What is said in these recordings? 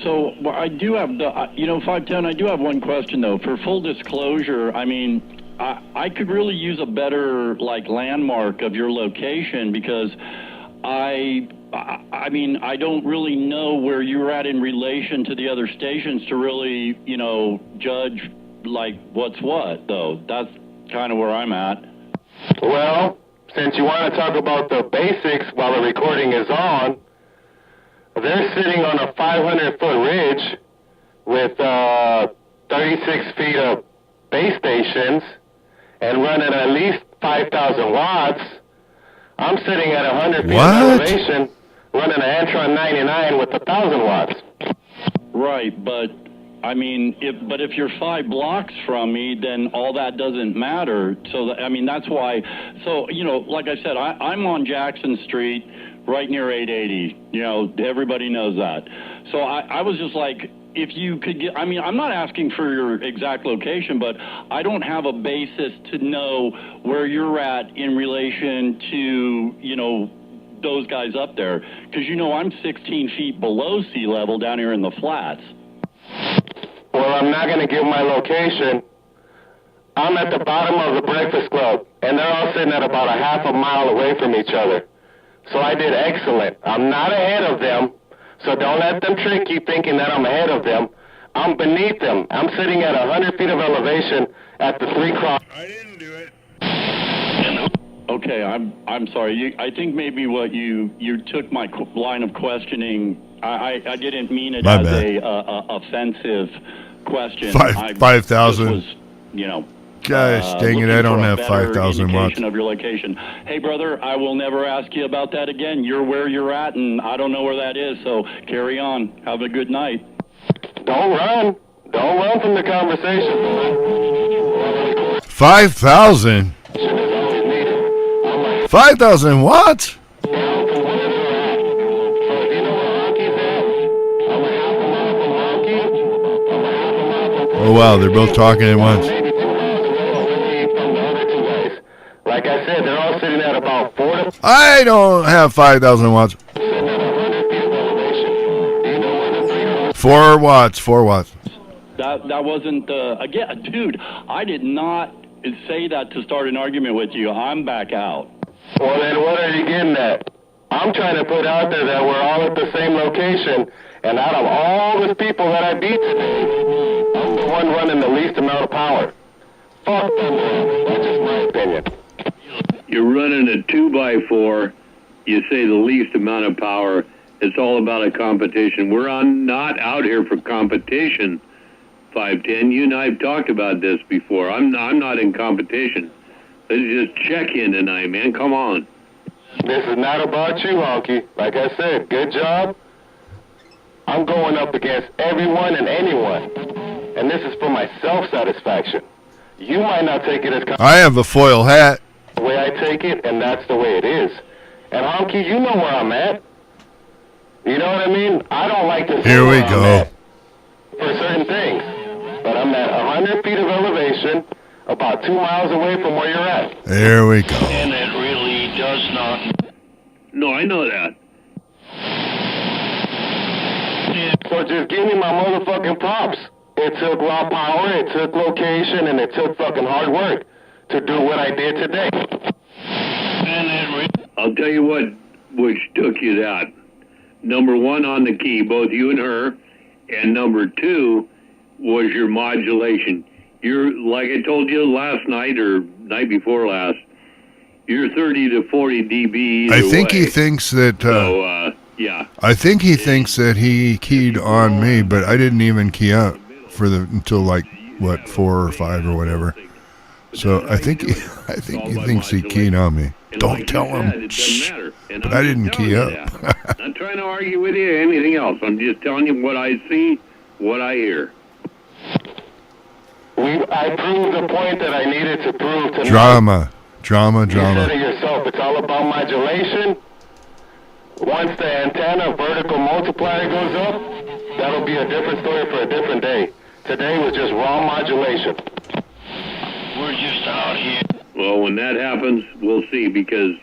So well, I do have the, 510. I do have one question though. For full disclosure, I mean, I could really use a better landmark of your location because I mean, I don't really know where you're at in relation to the other stations to really, judge what's what though. That's kind of where I'm at. Well, since you want to talk about the basics while the recording is on, they're sitting on a 500-foot ridge with 36 feet of base stations and running at least 5,000 watts. I'm sitting at 100 feet of elevation running an Antron 99 with 1,000 watts. Right, but I mean, if you're 5 blocks from me, then all that doesn't matter. So, that's why. So, like I said, I'm on Jackson Street, right near 880. Everybody knows that. So I was just like, if you could get, I'm not asking for your exact location, but I don't have a basis to know where you're at in relation to, those guys up there. Because, I'm 16 feet below sea level down here in the flats. Well, I'm not going to give my location. I'm at the bottom of the Breakfast Club, and they're all sitting at about a half a mile away from each other. So I did excellent. I'm not ahead of them, so don't let them trick you thinking that I'm ahead of them. I'm beneath them. I'm sitting at 100 feet of elevation at the 3 cross. I didn't do it. Okay, I'm sorry. I think maybe what you took my line of questioning. I didn't mean it as a offensive question. 5,000. Gosh, dang it! I don't have 5,000 watts. Of your location. Hey, brother, I will never ask you about that again. You're where you're at, and I don't know where that is. So carry on. Have a good night. Don't run. Don't run from the conversation. 5,000. 5,000 watts. Oh wow, they're both talking at once. Like I said, they're all sitting at about 4 to... I don't have 5,000 watts. 4 watts. That wasn't again, dude. I did not say that to start an argument with you. I'm back out. Well, then what are you getting at? I'm trying to put out there that we're all at the same location, and out of all the people that I beat today, I'm the one running the least amount of power. Fuck them. That's just my opinion. You're running a 2x4. You say the least amount of power. It's all about a competition. We're not out here for competition, 510. You and I have talked about this before. I'm not in competition. Let's just check in tonight, man. Come on. This is not about you, Honky. Like I said, good job. I'm going up against everyone and anyone. And this is for my self-satisfaction. You might not take it as... I have a foil hat. The way I take it, and that's the way it is. And Honky, you know where I'm at. You know what I mean? I don't like to say Here we where go. I'm at for certain things. But I'm at 100 feet of elevation, about 2 miles away from where you're at. There we go. And it really does not... No, I know that. So just give me my motherfucking props. It took raw power, it took location, and it took fucking hard work to do what I did today. I'll tell you what, which took you that. Number 1 on the key, both you and her, and number 2 was your modulation. You're, like I told you last night or night before last, you're 30 to 40 dB. I think he thinks that. Yeah. I think he thinks that he keyed on me, but I didn't even key up until 4 or 5 or whatever. So I think he thinks he keyed on me. Don't tell him. Shh. But I didn't key up. Not trying to argue with you or anything else. I'm just telling you what I see, what I hear. I proved the point that I needed to prove tonight. Drama. You said it yourself. It's all about modulation. Once the antenna vertical multiplier goes up, that'll be a different story for a different day. Today was just raw modulation. We're just out here. Well, when that happens, we'll see, because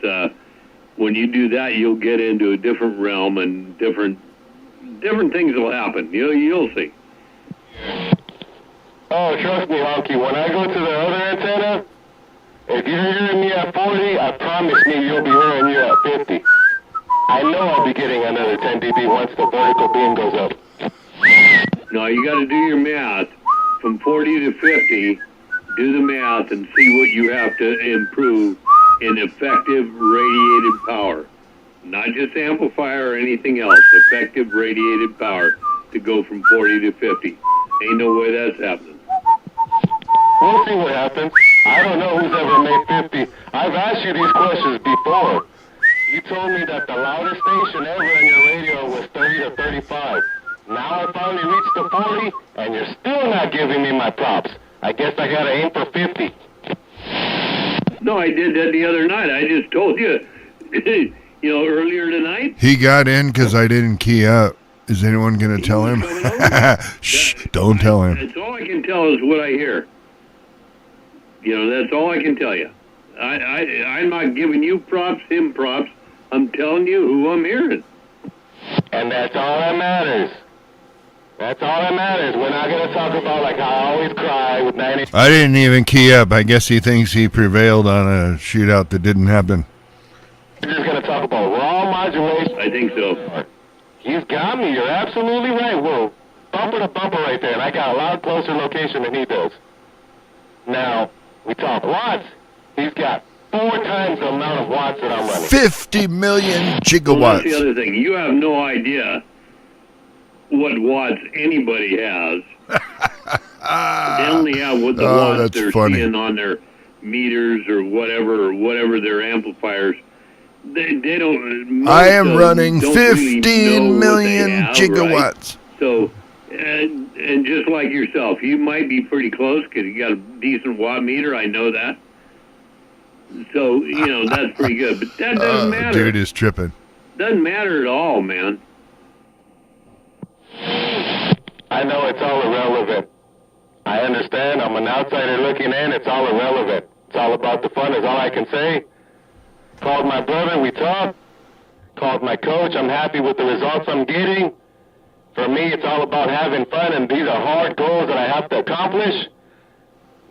when you do that, you'll get into a different realm and different different things will happen. You'll see. Oh, trust me, Honky, when I go to the other antenna, if you're hearing me at 40, I promise me you'll be hearing you at 50. I know I'll be getting another 10 dB once the vertical beam goes up. No, you got to do your math. From 40 to 50, do the math and see what you have to improve in effective radiated power. Not just amplifier or anything else. Effective radiated power to go from 40 to 50. Ain't no way that's happening. We'll see what happens. I don't know who's ever made 50. I've asked you these questions before. You told me that the loudest station ever in your radio was 30 to 35. Now I finally reached the 40, and you're still not giving me my props. I guess I gotta aim for 50. No, I did that the other night. I just told you, earlier tonight. He got in because I didn't key up. Is anyone going to tell him? Shh, don't tell him. That's all I can tell is what I hear. That's all I can tell you. I'm not giving you props, him props. I'm telling you who I'm hearing. And that's all that matters. That's all that matters. We're not going to talk about like I always cry with 90. I didn't even key up. I guess he thinks he prevailed on a shootout that didn't happen. We're just going to talk about raw modulation. I think so. He's got me. You're absolutely right. Whoa. Bumper to bumper right there. And I got a lot closer location than he does. Now, we talk watts. He's got 4 times the amount of watts that I'm running. 50 million Well, gigawatts. that's the other thing. You have no idea what watts anybody has. They only have what the watts they're seeing on their meters or whatever their amplifiers. They don't. I am running don't 15 really know million what they have, gigawatts. Right? So, and just like yourself, you might be pretty close because you got a decent watt meter. I know that. So, that's pretty good. But that doesn't matter. Dude is tripping. Doesn't matter at all, man. I know it's all irrelevant. I understand. I'm an outsider looking in. It's all irrelevant. It's all about the fun is all I can say. Called my brother. We talked. Called my coach. I'm happy with the results I'm getting. For me, it's all about having fun, and these are hard goals that I have to accomplish.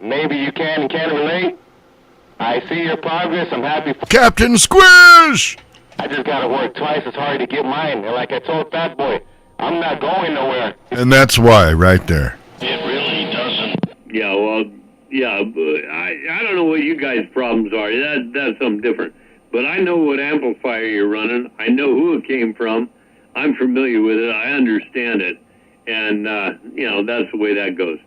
Maybe you can and can't relate. I see your progress. I'm happy for Captain Squish! I just got to work twice as hard to get mine. And like I told Fat Boy, I'm not going nowhere. And that's why, right there. It really doesn't. Yeah, well, yeah, but I don't know what you guys' problems are. That's something different. But I know what amplifier you're running. I know who it came from. I'm familiar with it. I understand it. And, that's the way that goes.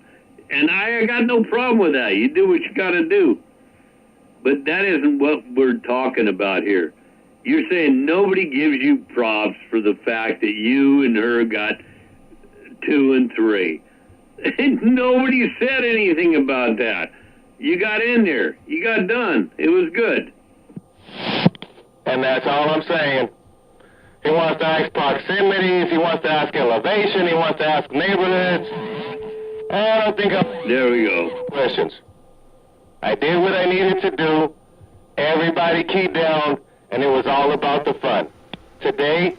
And I got no problem with that. You do what you got to do. But that isn't what we're talking about here. You're saying nobody gives you props for the fact that you and her got 2 and 3. And nobody said anything about that. You got in there. You got done. It was good. And that's all I'm saying. He wants to ask proximities. He wants to ask elevation. He wants to ask neighborhoods. I don't think I'm... There we go. Questions. I did what I needed to do. Everybody keyed down, and it was all about the fun. Today,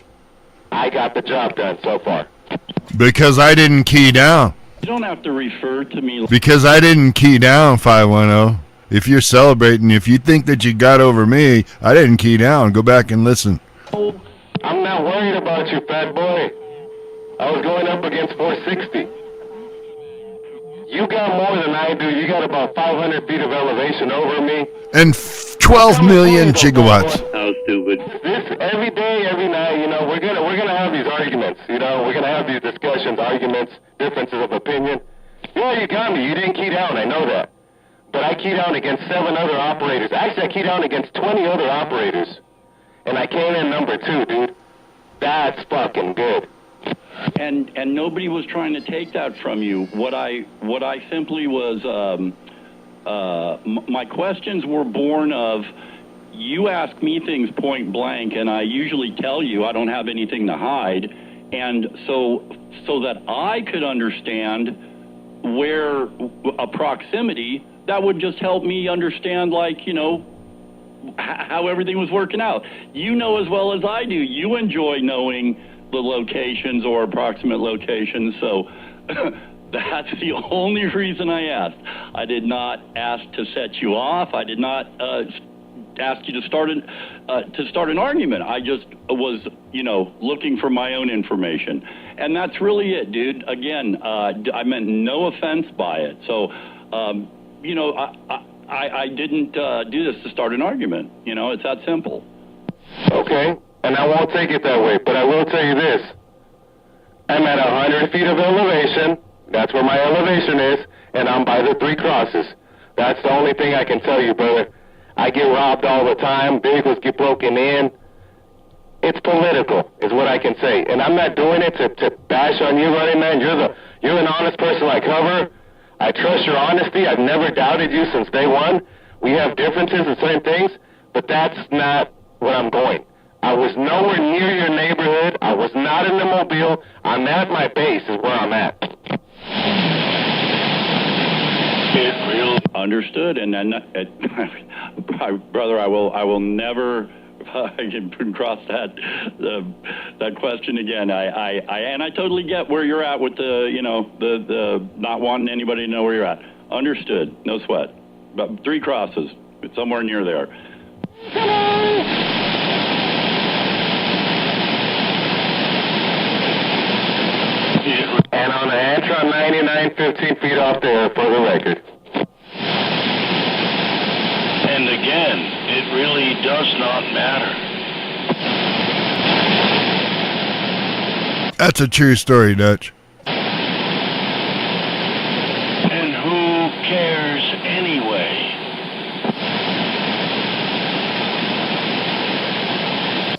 I got the job done so far. Because I didn't key down. You don't have to refer to me. Because I didn't key down, 510. If you're celebrating, if you think that you got over me, I didn't key down. Go back and listen. I'm not worried about you, Fat Boy. I was going up against 460. You got more than I do. You got about 500 feet of elevation over me. And 12 million gigawatts. How stupid. This every day, every night, we're gonna have these arguments. We're gonna have these discussions, arguments, differences of opinion. Yeah, you got me. You didn't key down. I know that. But I keyed down against 7 other operators. Actually, I keyed down against 20 other operators. And I came in number 2, dude. That's fucking good. And nobody was trying to take that from you. What I simply was, my questions were born of, you ask me things point blank, and I usually tell you I don't have anything to hide, and so that I could understand where a proximity that would just help me understand, how everything was working out. You know as well as I do. You enjoy knowing the locations or approximate locations. So that's the only reason I asked. I did not ask to set you off. I did not ask you to start an argument. I just was, looking for my own information, and that's really it, dude. Again, I meant no offense by it. So, I didn't do this to start an argument. It's that simple. Okay, and I won't take it that way, but I will tell you this. I'm at 100 feet of elevation. That's where my elevation is, and I'm by the 3 crosses. That's the only thing I can tell you, brother. I get robbed all the time. Vehicles get broken in. It's political, is what I can say. And I'm not doing it to bash on you, Running Man. You're an honest person I cover. I trust your honesty. I've never doubted you since day one. We have differences in certain things, but that's not where I'm going. I was nowhere near your neighborhood. I was not in the Mobile. I'm at my base is where I'm at. Understood. And then, brother, I will never cross that question again. I totally get where you're at with the not wanting anybody to know where you're at. Understood. No sweat. But 3 crosses. It's somewhere near there. And on the Antron 99, 15 feet off there for the record. And again, it really does not matter. That's a true story, Dutch. And who cares anyway?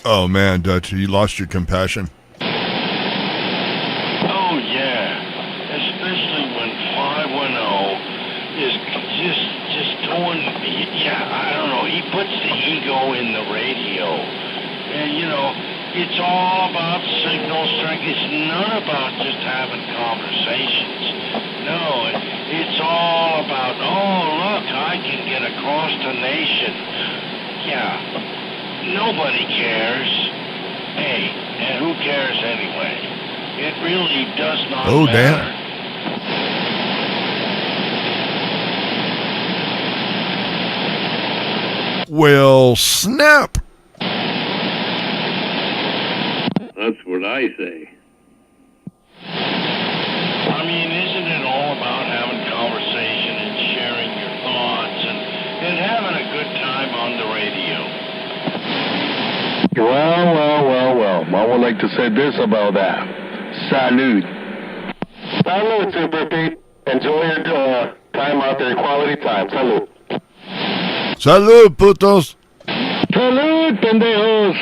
Oh, man, Dutch, you lost your compassion. Oh, yeah. Especially when 510 is just doing, I don't know, he puts the ego in the radio. And, it's all about signal strength. It's not about just having conversations. No, it's all about, look, I can get across the nation. Yeah, nobody cares. Hey, and who cares anyway? It really does not matter. Damn. Well, snap. That's what I say. I mean, isn't it all about having conversation and sharing your thoughts and having a good time on the radio? Well. I would like to say this about that. Salud. Salud, Super Pete. Enjoy your time out there, quality time. Salud. Salud, putos. Salud, pendejos.